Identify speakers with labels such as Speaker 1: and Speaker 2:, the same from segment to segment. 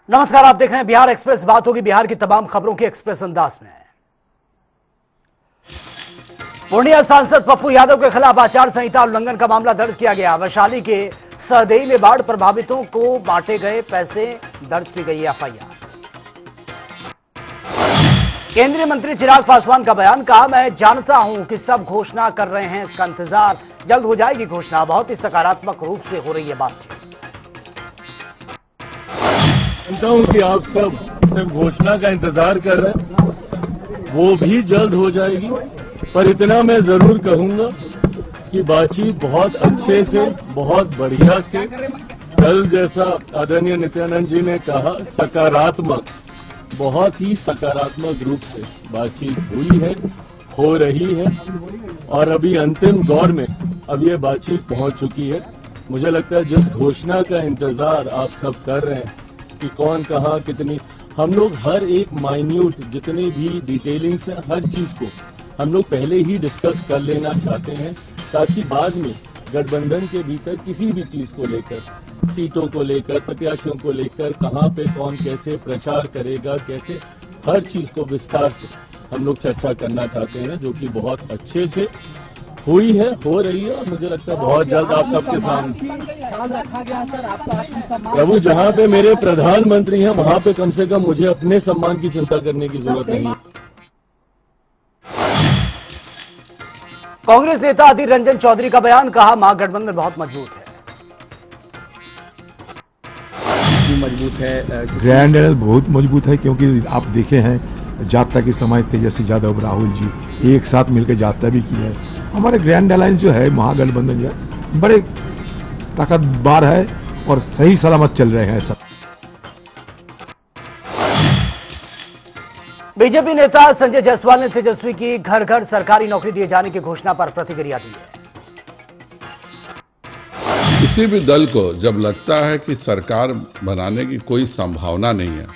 Speaker 1: नमस्कार, आप देख रहे हैं बिहार एक्सप्रेस। बात होगी बिहार की तमाम खबरों की एक्सप्रेस अंदाज में। पूर्णिया सांसद पप्पू यादव के खिलाफ आचार संहिता उल्लंघन का मामला दर्ज किया गया। वैशाली के सहदेई में बाढ़ प्रभावितों को बांटे गए पैसे, दर्ज की गई एफआईआर। केंद्रीय मंत्री चिराग पासवान का बयान, कहा मैं जानता हूं कि सब घोषणा कर रहे हैं, इसका इंतजार, जल्द हो जाएगी घोषणा। बहुत ही सकारात्मक रूप से हो रही है बातचीत।
Speaker 2: जानता हूं कि आप सब सिर्फ घोषणा का इंतजार कर रहे हैं, वो भी जल्द हो जाएगी। पर इतना मैं जरूर कहूंगा कि बातचीत बहुत अच्छे से, बहुत बढ़िया से, कल जैसा आदरणीय नित्यानंद जी ने कहा, सकारात्मक, बहुत ही सकारात्मक रूप से बातचीत हुई है, हो रही है और अभी अंतिम दौर में अब ये बातचीत पहुंच चुकी है। मुझे लगता है जिस घोषणा का इंतजार आप सब कर रहे हैं कि कौन कहाँ कितनी, हम लोग हर एक माइन्यूट जितनी भी डिटेलिंग्स है, हर चीज को हम लोग पहले ही डिस्कस कर लेना चाहते हैं, ताकि बाद में गठबंधन के भीतर किसी भी चीज को लेकर, सीटों को लेकर, प्रत्याशियों को लेकर, कहाँ पे कौन कैसे प्रचार करेगा, कैसे, हर चीज को विस्तार से हम लोग चर्चा करना चाहते हैं, जो कि बहुत अच्छे से हुई है, हो रही है और मुझे लगता है बहुत जल्द आप सबके सामने। प्रभु, जहाँ पे मेरे प्रधानमंत्री हैं वहाँ पे कम से कम मुझे अपने सम्मान की चिंता करने की जरूरत नहीं है।
Speaker 1: कांग्रेस नेता अधीर रंजन चौधरी का बयान, कहा महागठबंधन बहुत मजबूत है।
Speaker 3: मजबूत है,
Speaker 4: ग्रैंड एलायंस बहुत मजबूत है, क्योंकि आप देखे हैं जात्रा के समय तेजस्वी यादव, राहुल जी एक साथ मिलकर जात्रा भी की है। हमारे ग्रैंड एलायंस जो है, महागठबंधन जो है, बड़े ताकतवर है और सही सलामत चल रहे हैं सब।
Speaker 1: बीजेपी नेता संजय जायसवाल ने तेजस्वी की घर घर सरकारी नौकरी दिए जाने की घोषणा पर प्रतिक्रिया दी है।
Speaker 5: किसी भी दल को जब लगता है कि सरकार बनाने की कोई संभावना नहीं है,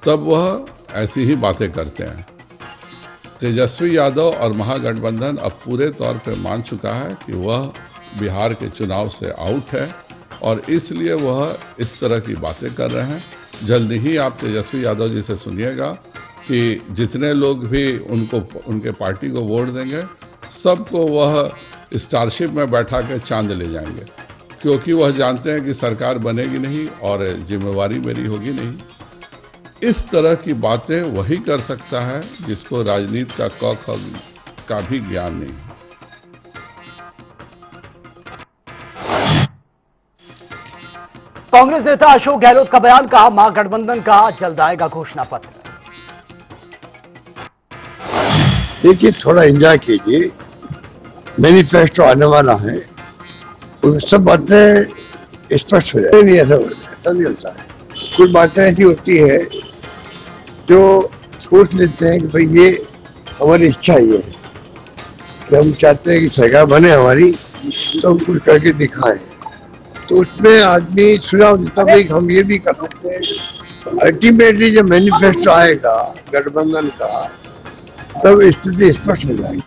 Speaker 5: तब वह ऐसी ही बातें करते हैं। तेजस्वी यादव और महागठबंधन अब पूरे तौर पर मान चुका है कि वह बिहार के चुनाव से आउट है और इसलिए वह इस तरह की बातें कर रहे हैं। जल्दी ही आप तेजस्वी यादव जी से सुनिएगा कि जितने लोग भी उनके पार्टी को वोट देंगे, सबको वह स्टारशिप में बैठा के चांद ले जाएंगे, क्योंकि वह जानते हैं कि सरकार बनेगी नहीं और जिम्मेवारी मेरी होगी नहीं। इस तरह की बातें वही कर सकता है जिसको राजनीति का क ख का भी ज्ञान नहीं है।
Speaker 1: कांग्रेस नेता अशोक गहलोत का बयान, कहा महागठबंधन का जल्द आएगा घोषणा पत्र।
Speaker 3: देखिए थोड़ा एंजॉय कीजिए, मैनिफेस्टो आने वाला है, उन सब बातें स्पष्ट हो जाए। नहीं ऐसा नहीं होता है, कुछ बातें ऐसी होती है जो सोच लेते हैं कि भाई ये हमारी इच्छा ही है कि हम चाहते हैं कि सरकार बने हमारी, तो हम कुछ करके दिखाएं। तो उसमें आदमी सुझाव देता भाई हम ये भी कर सकते हैं। अल्टीमेटली जब मैनिफेस्टो आएगा गठबंधन का, तब स्थिति स्पष्ट हो जाएगी।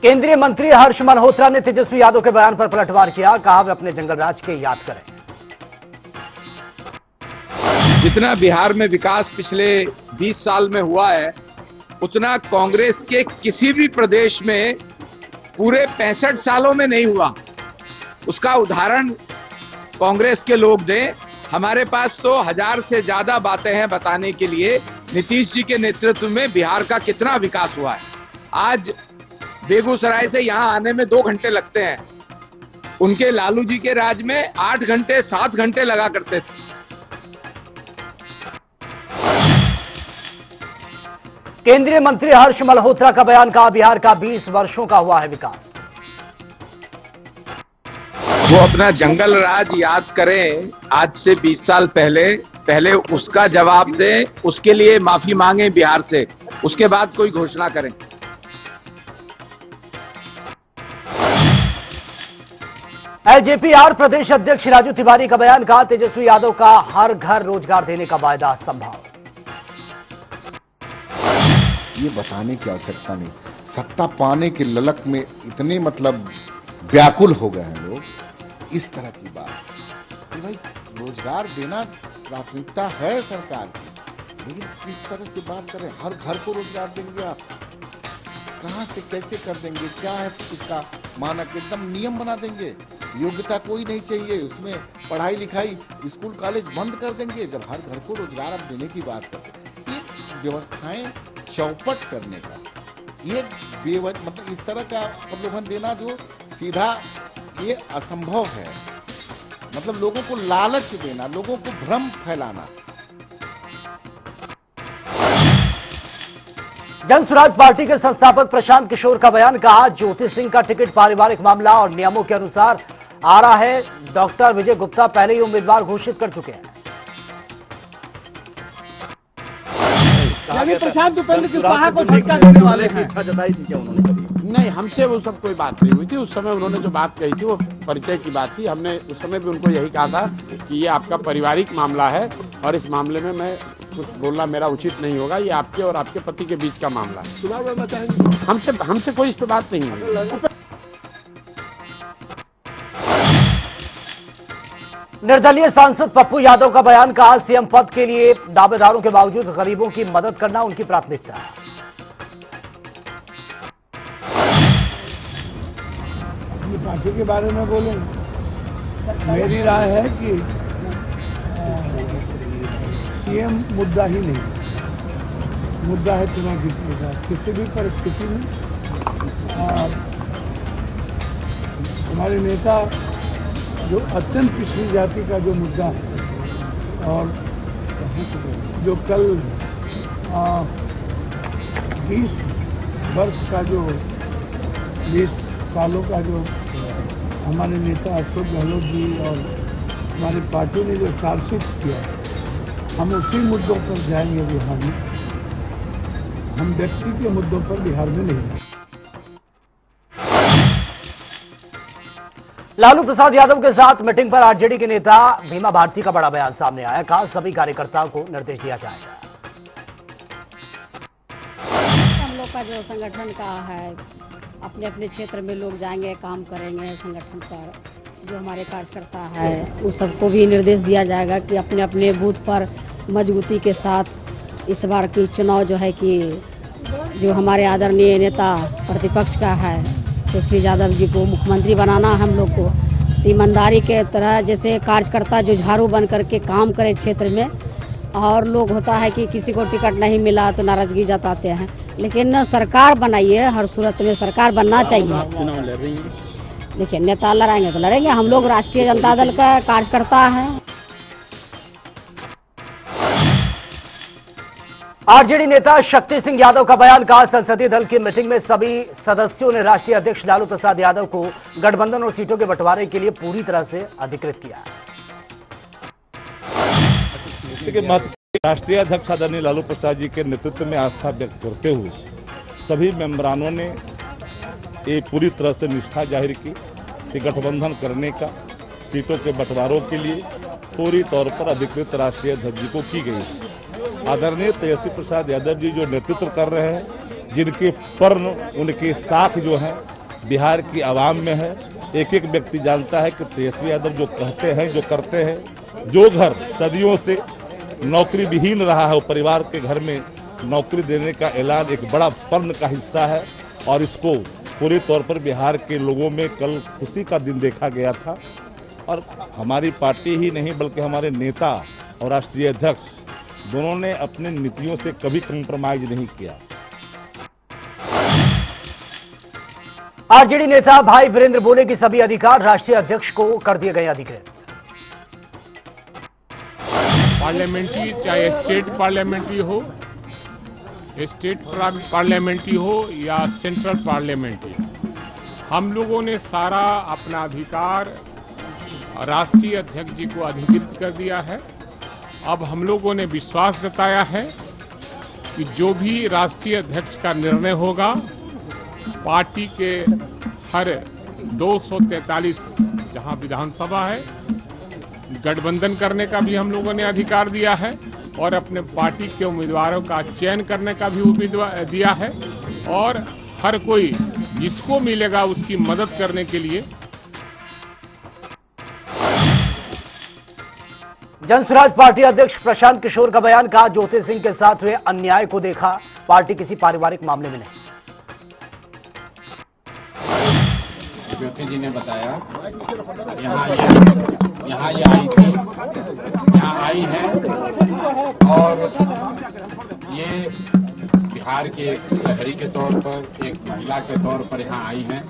Speaker 1: केंद्रीय मंत्री हर्ष मल्होत्रा ने तेजस्वी यादव के बयान पर पलटवार किया, कहा वे अपने जंगल राज के याद करें।
Speaker 6: जितना बिहार में विकास पिछले 20 साल में हुआ है, उतना कांग्रेस के किसी भी प्रदेश में पूरे 65 सालों में नहीं हुआ। उसका उदाहरण कांग्रेस के लोग दें। हमारे पास तो 1000 से ज्यादा बातें हैं बताने के लिए। नीतीश जी के नेतृत्व में बिहार का कितना विकास हुआ है। आज बेगूसराय से यहाँ आने में 2 घंटे लगते हैं, उनके लालू जी के राज में 8 घंटे 7 घंटे लगा करते थे।
Speaker 1: केंद्रीय मंत्री हर्ष मल्होत्रा का बयान, कहा बिहार का 20 वर्षों का हुआ है विकास।
Speaker 6: वो अपना जंगल राज याद करें, आज से 20 साल पहले उसका जवाब दें, उसके लिए माफी मांगे बिहार से, उसके बाद कोई घोषणा करें।
Speaker 1: एलजेपी प्रदेश अध्यक्ष राजू तिवारी का बयान, कहा तेजस्वी यादव का हर घर रोजगार देने का वायदा संभव।
Speaker 7: ये बताने की आवश्यकता नहीं, सत्ता पाने के ललक में इतने व्याकुल हो गए हैं लोग, इस तरह की बात कि भाई रोजगार देना प्राथमिकता है सरकार की, लेकिन किस तरह से बात करें, हर घर को रोजगार देंगे आप, कहाँ से कैसे कर देंगे, क्या है इसका मानक, एकदम नियम बना देंगे, योग्यता कोई नहीं चाहिए उसमें, पढ़ाई लिखाई स्कूल कॉलेज बंद कर देंगे जब हर घर को रोजगार आप देने की बात करते हैं। ये व्यवस्थाएं चौपट करने का, ये मतलब इस तरह का प्रलोभन देना जो सीधा ये असंभव है, मतलब लोगों को लालच देना, लोगों को भ्रम फैलाना।
Speaker 1: जन स्वराज पार्टी के संस्थापक प्रशांत किशोर का बयान, कहा ज्योति सिंह का टिकट पारिवारिक मामला और नियमों के अनुसार आ रहा है। डॉक्टर विजय गुप्ता पहले ही उम्मीदवार घोषित कर चुके हैं।
Speaker 8: प्रशांत उपेंद्र को झटका देने वाले की
Speaker 1: इच्छा जताई थी क्या उन्होंने कभी?
Speaker 8: नहीं, हमसे वो सब कोई बात नहीं हुई थी। उस समय उन्होंने जो बात कही थी वो परिचय की बात थी। हमने उस समय भी उनको यही कहा था कि ये आपका पारिवारिक मामला है और इस मामले में मैं कुछ बोलना मेरा उचित नहीं होगा, ये आपके और आपके पति के बीच का मामला है। हमसे कोई इस पर बात नहीं हुई।
Speaker 1: निर्दलीय सांसद पप्पू यादव का बयान, कहा सीएम पद के लिए दावेदारों के बावजूद गरीबों की मदद करना उनकी प्राथमिकता है।
Speaker 9: अपनी पार्टी के बारे में बोलें, मेरी राय है कि सीएम मुद्दा ही नहीं, मुद्दा है चुनाव जीतने का। किसी भी परिस्थिति में हमारे नेता जो अत्यंत पिछड़ी जाति का जो मुद्दा है और जो कल 20 वर्ष का जो 20 सालों का जो हमारे नेता अशोक गहलोत जी और हमारी पार्टी ने जो चार्जशीट किया, हम उसी मुद्दों पर जाएंगे बिहार में। हम व्यक्ति के मुद्दों पर बिहार में नहीं।
Speaker 1: लालू प्रसाद यादव के साथ मीटिंग पर आरजेडी के नेता भीमा भारती का बड़ा बयान सामने आया, कहा सभी कार्यकर्ताओं को निर्देश दिया जाएगा।
Speaker 10: हम लोग का जो संगठन का है, अपने अपने क्षेत्र में लोग जाएंगे, काम करेंगे संगठन पर। जो हमारे कार्यकर्ता है उस सबको भी निर्देश दिया जाएगा कि अपने अपने बूथ पर मजबूती के साथ इस बार की चुनाव जो है कि जो हमारे आदरणीय नेता प्रतिपक्ष का है तेजस्वी यादव जी को मुख्यमंत्री बनाना, हम लोग को ईमानदारी के तरह जैसे कार्यकर्ता जो झाड़ू बन करके काम करे क्षेत्र में। और लोग होता है कि किसी को टिकट नहीं मिला तो नाराजगी जताते हैं, लेकिन सरकार बनाइए, हर सूरत में सरकार बनना चाहिए।
Speaker 8: चुनाव लड़ रही है,
Speaker 10: देखिए नेता लड़ाएंगे तो लड़ेंगे, हम लोग राष्ट्रीय जनता दल का कार्यकर्ता हैं।
Speaker 1: आरजेडी नेता शक्ति सिंह यादव का बयान, कहा संसदीय दल की मीटिंग में सभी सदस्यों ने राष्ट्रीय अध्यक्ष लालू प्रसाद यादव को गठबंधन और सीटों के बंटवारे के लिए पूरी तरह से अधिकृत किया।
Speaker 11: राष्ट्रीय अध्यक्ष आदरणीय लालू प्रसाद जी के नेतृत्व में आस्था व्यक्त करते हुए सभी मेंबरानों ने ये पूरी तरह से निष्ठा जाहिर की कि गठबंधन करने का सीटों के बंटवारों के लिए पूरी तौर पर अधिकृत राष्ट्रीय अध्यक्ष जी को की गई। आदरणीय तेजस्वी प्रसाद यादव जी जो नेतृत्व कर रहे हैं, जिनके पर्ण उनके साख जो हैं बिहार की आवाम में है। एक एक व्यक्ति जानता है कि तेजस्वी यादव जो कहते हैं, जो करते हैं, जो घर सदियों से नौकरी विहीन रहा है, वो परिवार के घर में नौकरी देने का ऐलान एक बड़ा पर्ण का हिस्सा है और इसको पूरे तौर पर बिहार के लोगों में कल खुशी का दिन देखा गया था। और हमारी पार्टी ही नहीं बल्कि हमारे नेता और राष्ट्रीय अध्यक्ष दोनों ने अपनी नीतियों से कभी कॉम्प्रोमाइज नहीं किया।
Speaker 1: आरजेडी नेता भाई वीरेंद्र बोले कि सभी अधिकार राष्ट्रीय अध्यक्ष को कर दिए गए अधिकृत।
Speaker 12: पार्लियामेंट्री, चाहे स्टेट पार्लियामेंट्री हो, स्टेट पार्लियामेंट्री हो या सेंट्रल पार्लियामेंट्री, हम लोगों ने सारा अपना अधिकार राष्ट्रीय अध्यक्ष जी को अधिकृत कर दिया है। अब हम लोगों ने विश्वास जताया है कि जो भी राष्ट्रीय अध्यक्ष का निर्णय होगा, पार्टी के हर 243 जहां विधानसभा है, गठबंधन करने का भी हम लोगों ने अधिकार दिया है और अपने पार्टी के उम्मीदवारों का चयन करने का भी उम्मीदवार दिया है और हर कोई जिसको मिलेगा उसकी मदद करने के लिए।
Speaker 1: जनसुराज पार्टी अध्यक्ष प्रशांत किशोर का बयान, कहा ज्योति सिंह के साथ हुए अन्याय को देखा, पार्टी किसी पारिवारिक मामले में नहीं।
Speaker 8: ज्योति जी ने बताया यहाँ ये आई थी, यहाँ आई है और ये बिहार के एक शहरी के तौर पर, एक महिला के तौर पर यहाँ आई हैं।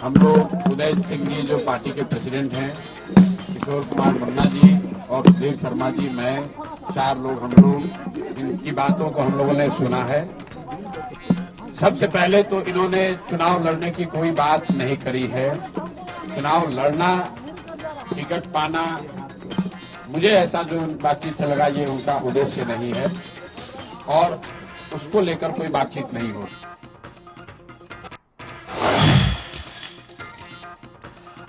Speaker 8: हम लोग उदय सिंह जी जो पार्टी के प्रेसिडेंट हैं, किशोर कुमार मुन्ना जी और सुधीर शर्मा जी, मैं, 4 लोग हम लोग इनकी बातों को हम लोगों ने सुना है। सबसे पहले तो इन्होंने चुनाव लड़ने की कोई बात नहीं करी है। चुनाव लड़ना, टिकट पाना, मुझे ऐसा जो बातचीत से लगा ये उनका उद्देश्य नहीं है और उसको लेकर कोई बातचीत नहीं हो।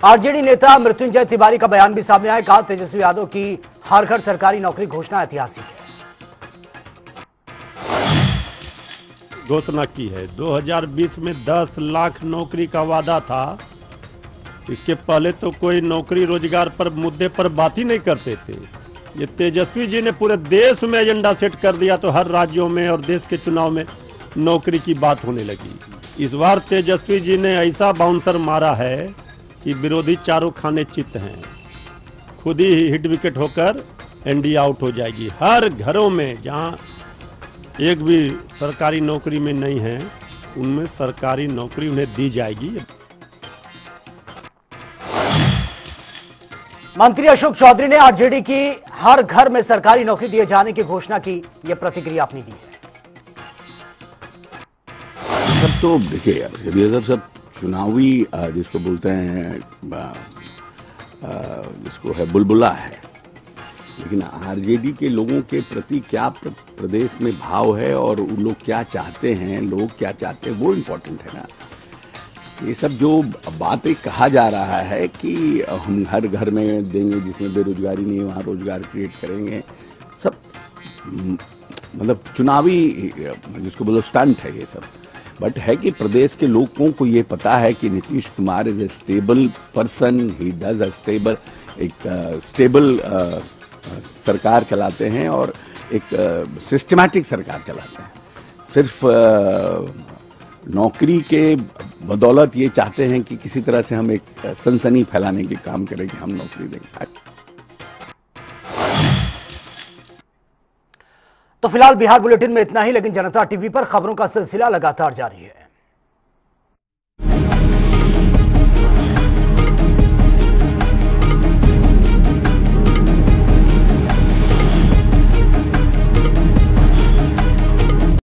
Speaker 1: आरजेडी नेता मृत्युंजय तिवारी का बयान भी सामने आया, कहा तेजस्वी यादव की हर घर सरकारी नौकरी घोषणा ऐतिहासिक है।
Speaker 13: घोषणा की है 2020 में 10 लाख नौकरी का वादा था। इसके पहले तो कोई नौकरी रोजगार पर मुद्दे पर बात ही नहीं करते थे। ये तेजस्वी जी ने पूरे देश में एजेंडा सेट कर दिया तो हर राज्यों में और देश के चुनाव में नौकरी की बात होने लगी। इस बार तेजस्वी जी ने ऐसा बाउंसर मारा है कि विरोधी चारों खाने चित हैं। खुद ही हिट विकेट होकर एनडीए आउट हो जाएगी। हर घरों में जहां एक भी सरकारी नौकरी में नहीं है, उनमें सरकारी नौकरी उन्हें दी जाएगी।
Speaker 1: मंत्री अशोक चौधरी ने आरजेडी की हर घर में सरकारी नौकरी दिए जाने की घोषणा की, यह प्रतिक्रिया अपनी दी है।
Speaker 14: सब तो देखिए यार, ये सब चुनावी जिसको बोलते हैं, जिसको है बुलबुला है, लेकिन आरजेडी के लोगों के प्रति क्या प्रदेश में भाव है और उन लोग क्या चाहते हैं, लोग क्या चाहते हैं, वो इम्पोर्टेंट है ना। ये सब जो बातें कहा जा रहा है कि हम हर घर में देंगे, जिसमें बेरोजगारी नहीं है वहाँ रोजगार क्रिएट करेंगे, सब मतलब चुनावी जिसको बोलो स्टंट है ये सब। बट है कि प्रदेश के लोगों को ये पता है कि Nitish Kumar is a stable person, he does a stable, एक स्टेबल सरकार चलाते हैं और एक सिस्टमैटिक सरकार चलाते हैं। सिर्फ नौकरी के बदौलत ये चाहते हैं कि किसी तरह से हम एक सनसनी फैलाने के काम करें कि हम नौकरी देंगे।
Speaker 1: तो फिलहाल बिहार बुलेटिन में इतना ही, लेकिन जनता टीवी पर खबरों का सिलसिला लगातार जारी है।